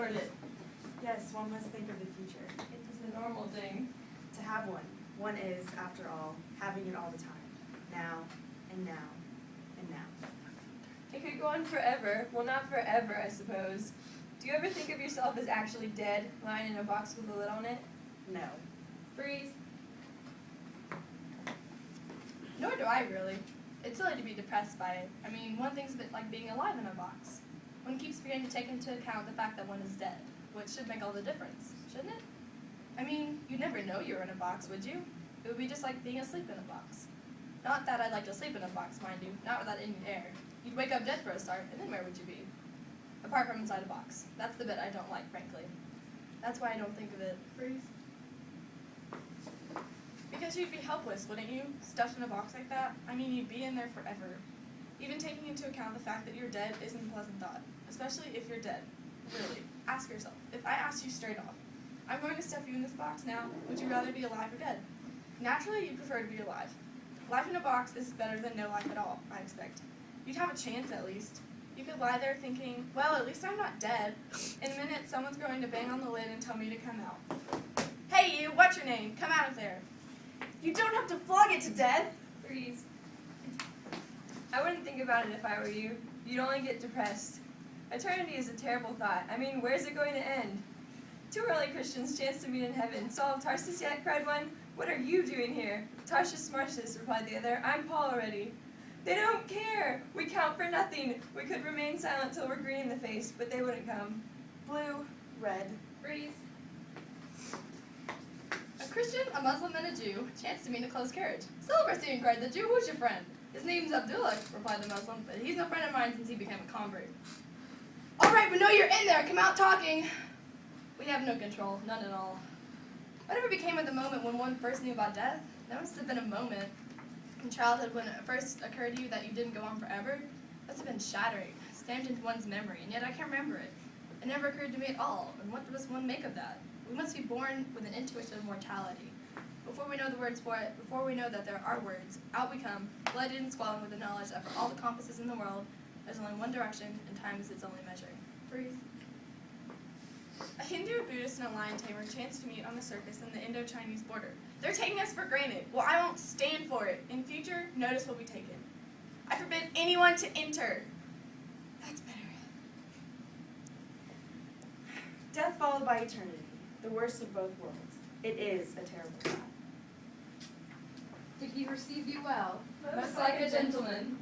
afford it. Yes, one must think of the future. It's a normal thing. To have one. One is, after all, having it all the time. Now, and now, and now. It could go on forever. Well, not forever, I suppose. Do you ever think of yourself as actually dead, lying in a box with a lid on it? No. Freeze. Nor do I, really. It's silly to be depressed by it. I mean, one thing's a bit like being alive in a box. One keeps forgetting to take into account the fact that one is dead, which should make all the difference, shouldn't it? I mean, you'd never know you were in a box, would you? It would be just like being asleep in a box. Not that I'd like to sleep in a box, mind you, not without any air. You'd wake up dead for a start, and then where would you be? Apart from inside a box. That's the bit I don't like, frankly. That's why I don't think of it. Freeze. Because you'd be helpless, wouldn't you? Stuffed in a box like that? I mean, you'd be in there forever. Even taking into account the fact that you're dead isn't a pleasant thought, especially if you're dead. Really, ask yourself, if I asked you straight off, I'm going to stuff you in this box now, would you rather be alive or dead? Naturally, you'd prefer to be alive. Life in a box is better than no life at all, I expect. You'd have a chance at least. You could lie there thinking, well, at least I'm not dead. In a minute, someone's going to bang on the lid and tell me to come out. Hey you, what's your name? Come out of there. You don't have to flog it to death! Freeze. I wouldn't think about it if I were you. You'd only get depressed. Eternity is a terrible thought. I mean, where's it going to end? Two early Christians chanced to meet in heaven. Saul of Tarsus yet? Cried one. What are you doing here? Tarsus Marsus, replied the other. I'm Paul already. They don't care. We count for nothing. We could remain silent till we're green in the face, but they wouldn't come. Blue, red. Freeze. A Christian, a Muslim, and a Jew chanced to meet in a closed carriage. Celibacy, inquired the Jew. Who's your friend? His name's Abdullah, replied the Muslim, but he's no friend of mine since he became a convert. All right, we know you're in there. Come out talking. We have no control, none at all. Whatever became of the moment when one first knew about death? There must have been a moment in childhood when it first occurred to you that you didn't go on forever. It must have been shattering, stamped into one's memory, and yet I can't remember it. It never occurred to me at all, and what does one make of that? We must be born with an intuition of mortality. Before we know the words for it, before we know that there are words, out we come, blooded and swollen with the knowledge that for all the compasses in the world, there's only one direction, and time is its only measure. Freeze. A Hindu, a Buddhist, and a lion tamer chanced to meet on the circus in the Indo-Chinese border. They're taking us for granted. Well, I won't stand for it. In future, notice will be taken. I forbid anyone to enter. That's better. Death followed by eternity, the worst of both worlds. It is a terrible thought. Did he receive you well? Most like a gentleman.